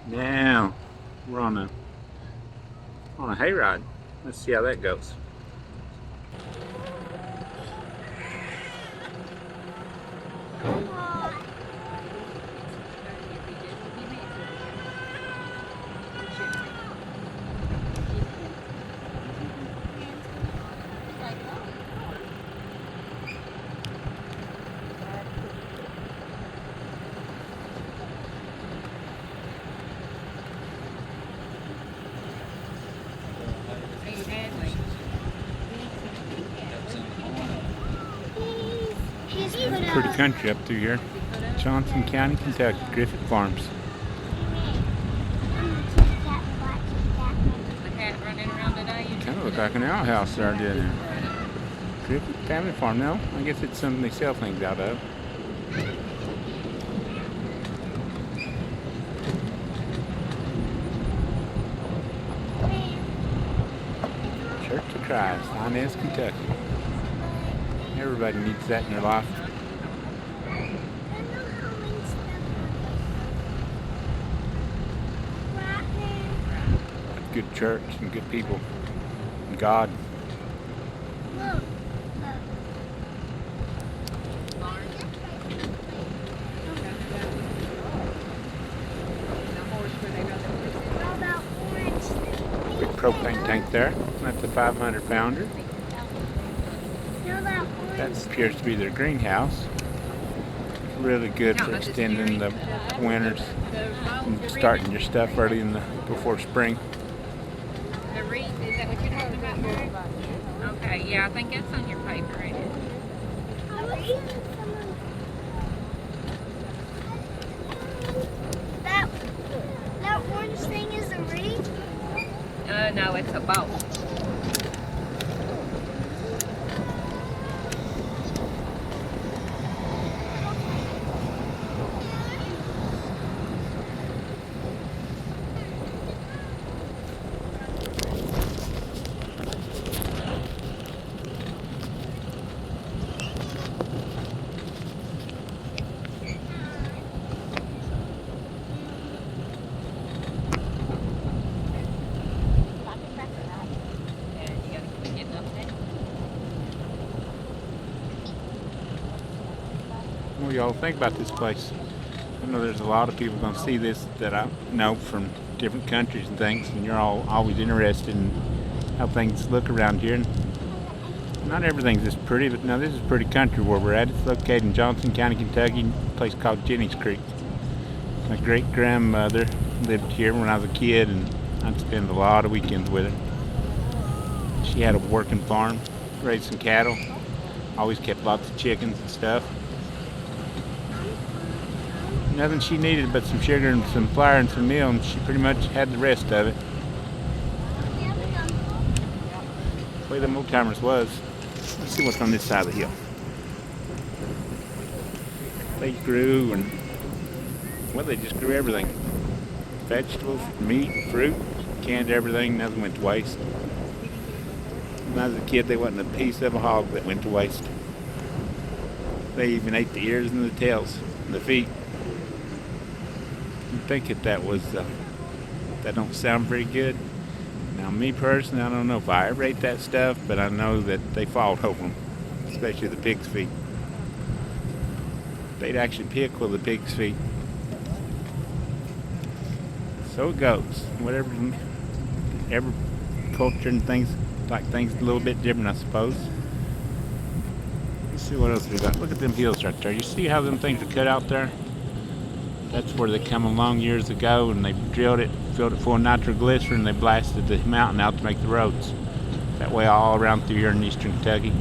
Now we're on a hayride. Let's see how that goes. Pretty country up through here. Johnson County, Kentucky, Griffith Farms. Kind of look like an outhouse there, didn't it? Griffith Family Farm. No, I guess it's something they sell things out of. Church of Christ, Inez, Kentucky. Everybody needs that in their life. A good church and good people and God. Big propane tank there. That's a 500 pounder. That appears to be their greenhouse. Really good for extending the winters and starting your stuff early before spring. The wreath, is that what you're talking about? Okay, yeah, I think that's on your paper, ain't it? That orange thing is a wreath? No, it's a boat. What do y'all think about this place? I know there's a lot of people going to see this that I know from different countries and things, and you're all always interested in how things look around here. And not everything's this pretty, but now this is pretty country where we're at. It's located in Johnson County, Kentucky, a place called Jennings Creek. My great-grandmother lived here when I was a kid, and I'd spend a lot of weekends with her. She had a working farm, raised some cattle, always kept lots of chickens and stuff. Nothing she needed but some sugar and some flour and some meal, and she pretty much had the rest of it. The way them old timers was. Let's see what's on this side of the hill. They grew they just grew everything. Vegetables, meat, fruit, canned everything, nothing went to waste. When I was a kid, there wasn't a piece of a hog that went to waste. They even ate the ears and the tails and the feet. You'd think that don't sound very good. Now, me personally, I don't know if I ever ate that stuff, but I know that they fought over them, especially the pig's feet. They'd actually pick with the pig's feet. So it goes. Every culture and things like things a little bit different, I suppose. Let's see what else we got. Look at them hills right there. You see how them things are cut out there? That's where they come along years ago, and they drilled it, filled it full of nitroglycerin, and they blasted the mountain out to make the roads. That way all around through here in eastern Kentucky.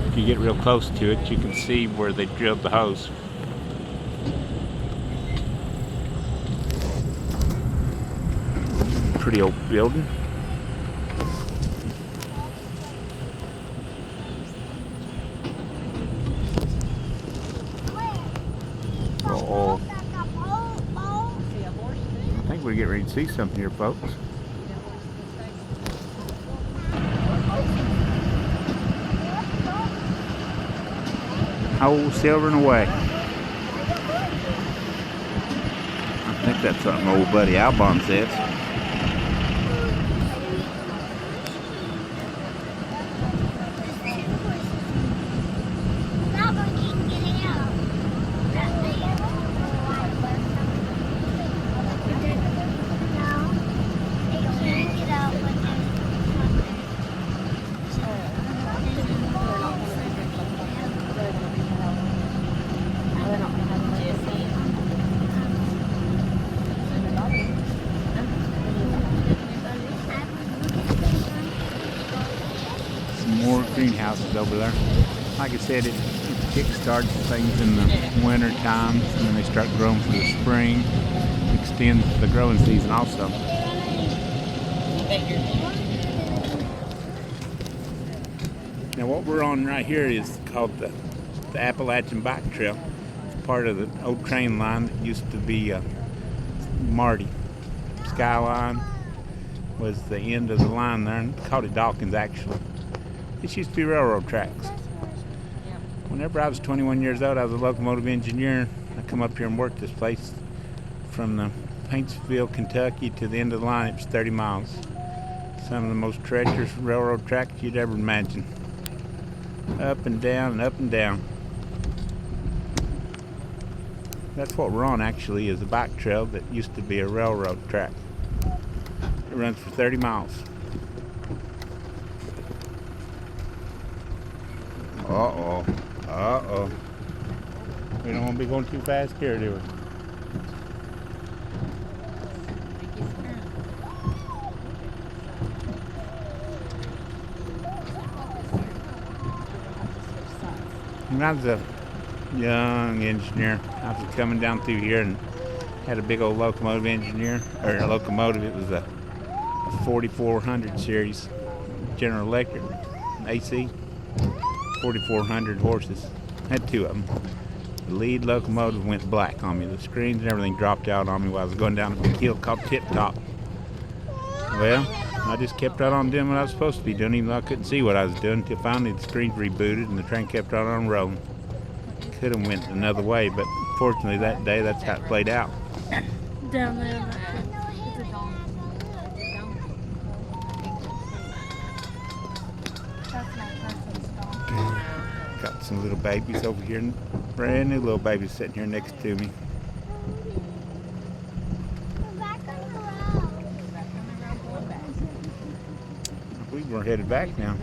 If you get real close to it, you can see where they drilled the hose. Pretty old building. I think we're getting ready to see something here, folks. Old Silvering away. I think that's something old buddy Albon says. That one can get out. That thing. No, it can't get out, but Some more greenhouses over there. Like I said, it kickstarts things in the winter time, and then they start growing for the spring. Extends the growing season also. Now what we're on right here is called the Appalachian Bike Trail. It's part of the old train line that used to be Marty. Skyline was the end of the line there, and called it Dawkins actually. This used to be railroad tracks. Whenever I was 21 years old, I was a locomotive engineer. I come up here and worked this place from the Paintsville, Kentucky to the end of the line. It was 30 miles. Some of the most treacherous railroad tracks you'd ever imagine. Up and down and up and down. That's what we're on actually, is a bike trail that used to be a railroad track. It runs for 30 miles. Uh-oh. Uh-oh. We don't want to be going too fast here, do we? When I was a young engineer, I was coming down through here and had a big old locomotive engineer, or a locomotive. It was a 4400 series General Electric AC, 4400 horses. Had two of them. The lead locomotive went black on me. The screens and everything dropped out on me while I was going down a big hill called Tip Top. Well, I just kept right on doing what I was supposed to be doing, even though I couldn't see what I was doing, until finally the screens rebooted and the train kept right on rolling. Could have went another way, but fortunately that day that's how it played out. Down there. Got some little babies over here, brand new little babies sitting here next to me. we're back on the road. I believe we're headed back now.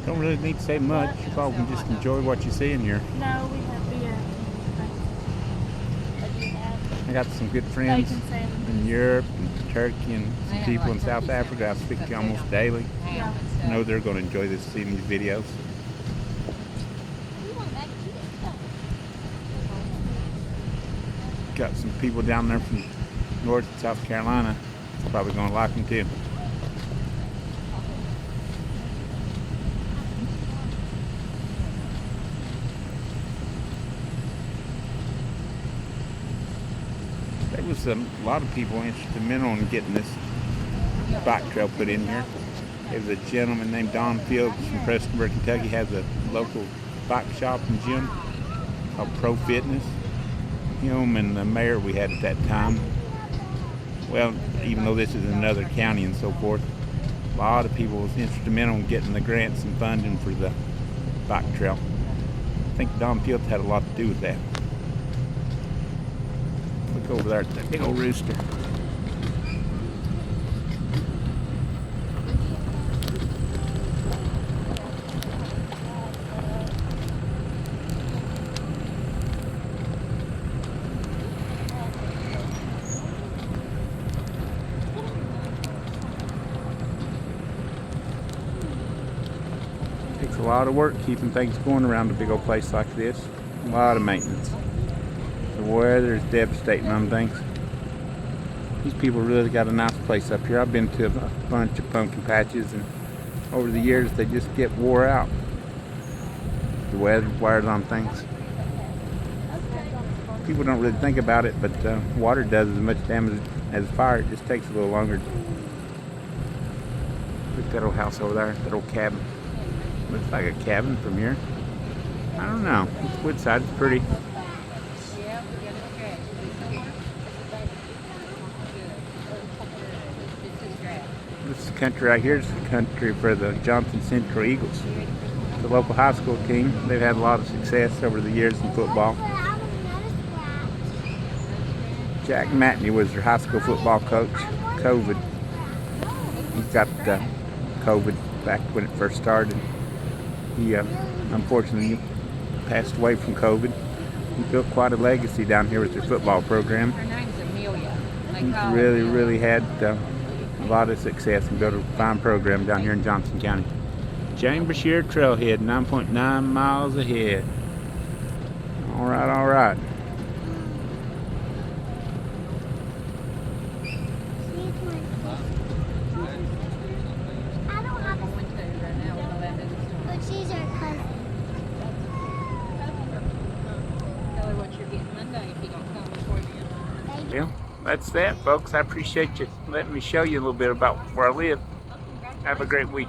Don't really need to say much. You probably can just enjoy what you see in here. No, we have beer. I got some good friends Bacon sandwich. in Europe and Turkey and some people in South Africa I speak to almost daily. Yeah. I know they're going to enjoy this, seeing these videos. Got some people down there from North and South Carolina. Probably going to like them too. There was a lot of people instrumental in getting this bike trail put in here. There was a gentleman named Don Fields from Prestonburg, Kentucky, has a local bike shop and gym called Pro Fitness. Him and the mayor we had at that time, well, even though this is another county and so forth, a lot of people was instrumental in getting the grants and funding for the bike trail. I think Don Fields had a lot to do with that. Look over there at that big old rooster. Takes a lot of work keeping things going around a big old place like this. A lot of maintenance. The weather is devastating on things. These people really got a nice place up here. I've been to a bunch of pumpkin patches, and over the years they just get wore out. The weather wears on things. people don't really think about it, but water does as much damage as fire. It just takes a little longer. Look at that old house over there, that old cabin. Looks like a cabin from here. I don't know. It's Woodside. It's pretty. Yeah, we got it scratched. This is scratched. This country right here is the country for the Johnson Central Eagles, the local high school team. They've had a lot of success over the years in football. But I was another scratch. Jack Matney was their high school football coach. COVID. He got COVID back when it first started. He unfortunately passed away from COVID. He built quite a legacy down here with their football program. Her name's Amelia. They He's call her really, Amelia. really had a lot of success and built a fine program down here in Johnson County. Jane Brashear Trailhead, 9.9 miles ahead. All right, all right. She's my sister. I don't have a Going to right now with 11. but she's her cousin. Tell her what you're getting Monday if you don't come before then. Well, that's that, folks. I appreciate you letting me show you a little bit about where I live. Have a great week.